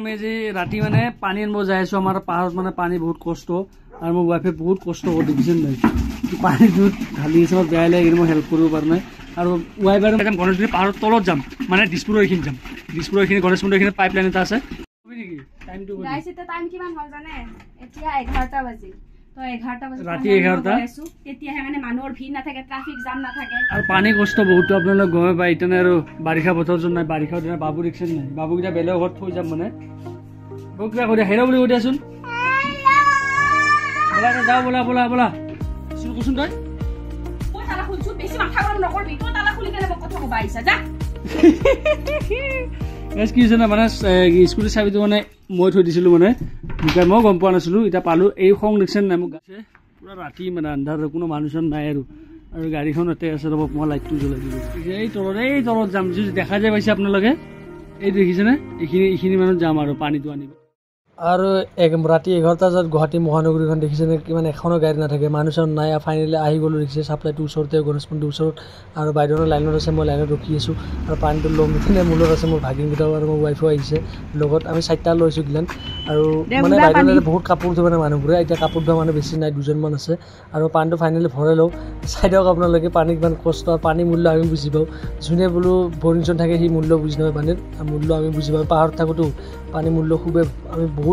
আমি আজি ৰাতি মানে পানী আনিব যাই আছো আমাৰ পাহাৰত মানে পানী বহুত কষ্ট আৰু মোৰ ৱাইফে বহুত কষ্ট কৰি দেখিছে নাই পানী দুধ ঢালি আছে মই বেয়া লাগে মই হেল্প কৰিব পৰা নাই আৰু ৱাইফ আৰু গণেশগুৰি পাহাৰৰ তলত যাম মানে দিছপুৰৰ এইখিনি যাম দিছপুৰৰ এইখিনি গণেশ মন্দিৰ এইখিনি পাইপ লাইন এটা আছে নেকি টাইমটো গাইছ এটা টাইম কিমান হ'ল জানে এতিয়া 11টা বাজিল তো 11টা বাজিল ৰাতি 11টা তেতিয়া মানে মানুহৰ ভিৰ না থাকে ট্ৰাফিক জাম না থাকে আৰু পানী কষ্ট বহুত আপোনালোক গমে পাই ইতনে আৰু বাৰিষা বতৰ জন নাই বাৰিষা দিনা বাবু ৰিক্সন নাই বাবু কিটা বেলেগ ঘৰত থৈ যাম মানে বকৰা কৰি হেৰা বুলি কৈ দিয়াচোন বলা যাও বলা বলা বলা শুন কুছুন তই মই তালা খুলছো বেছি মাথা গৰম নকৰবি তো তালা খুলি কেনে কথা কবা আইছা যা এক্সকিউজ না মানে স্কুল চাবিটো মানে মই থৈ দিছিলো মানে দুটা মই গম পোৱা নাছিলো এটা পালো এই খং দেখছেন না মোক গাছে পুৰা ৰাতি মানে আন্ধাৰ কোনো মানুহ নাই আৰু গাড়ীখন এতে আছে ৰব মই লাইটটো জ্বলাই দিলো এই তলত যাম যদি দেখা যায় পাইছে আপোনালোকে এই দেখিছে না এইখিনি মানুহ যাম আৰু পানীটো আনিব আৰু ৰাতি 11টা বজাত গুৱাহাটী মহানগৰীখন দেখিছে নে কিমান এখনো গাড়ী নাথাকে মানুহ চানুহ নাই ফাইনেলি আহি গ'লো দেখিছে চাপ্লাইটোৰ ওচৰতে গণেশ মন্দিৰৰ ওচৰত আৰু বাইদেউৰ লাইনত আছে মই লাইনত ৰখি আছোঁ আৰু পানীটো ল'ম ইপিনে মূলত আছে মোৰ ভাগিনকেইটাও আৰু মোৰ ৱাইফো আহিছে লগত আমি 4টা লৈছোঁ গিলান আৰু মানে বাইদেউৰ বহুত কাপোৰ ধোৱা মানে মানুহবোৰে এতিয়া কাপোৰ ধোৱা মানুহ বেছি নাই দুজনমান আছে আৰু পানীটো ফাইনেলি ভৰাই লওঁ চাই দিয়ক আপোনালোকে পানী কিমান কষ্ট আৰু পানীৰ মূল্য আমি বুজি পাওঁ যোনে বোলো বৰিংচন থাকে সেই মূল্য বুজি নাপায় পানীৰ মূল্য আমি বুজি পাওঁ পাহাৰত থাকোঁতো পানীৰ মূল্য খুবেই আমি বহুত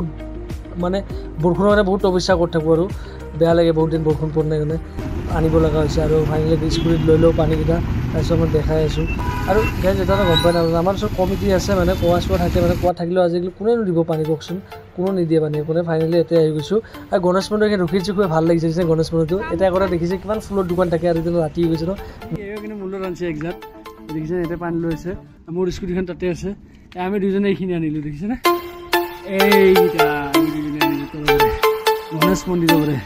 মানে বৰষুণৰ কাৰণে বহুত তপস্যা কৰি থাকোঁ আৰু বেয়া লাগে বহুত দিন বৰষুণ পৰা নাই কাৰণে আনিব লগা হৈছে আৰু ফাইনেলি স্কুটিত লৈ লওঁ পানীকেইটা তাৰপিছত মই দেখাই আছোঁ আৰু এটা গম পাই নাজানো আমাৰ ওচৰত কমিটি আছে মানে কোৱা চোৱা থাকে মানে কোৱা থাকিলেও আজিকালি কোনেনো দিব পানী কওকচোন কোনো নিদিয়ে পানী কোনে ফাইনেলি এতিয়া আহি গৈছোঁ আৰু গণেশ মন্দিৰ ৰখিছোঁ খুবেই ভাল লাগিছে গণেশ মন্দিৰটো এতিয়া আগতে দেখিছে কিমান ফুলৰ দোকান থাকে আৰু এতিয়া ৰাতি গৈছে ন কিন্তু মূল্য আনিছে একজাত দেখিছে ইয়াতে পানী লৈ আছে মোৰ স্কুটিখন তাতে আছে আমি দুজনে এইখিনি আনিলোঁ দেখিছেনে এইটা গণেশ মন্দিৰৰে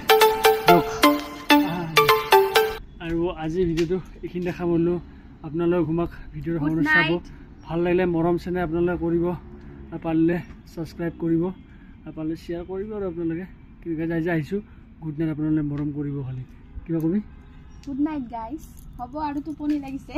আৰু আজি ভিডিঅ'টো এইখিনি দেখা মৰিলোঁ আপোনালোকে ঘুমাক ভিডিঅ'ৰ সময়ত চাব ভাল লাগিলে মৰম চেনেহ আপোনালোকে কৰিব আৰু পাৰিলে ছাবস্ক্ৰাইব কৰিব আৰু পাৰিলে শ্বেয়াৰ কৰিব আৰু আপোনালোকে কিবা যাই আহিছোঁ গুড নাইট আপোনালোকে মৰম কৰিব খালি কিবা কবি গুড নাইট গাইজ হ'ব আৰু টোপনি লাগিছে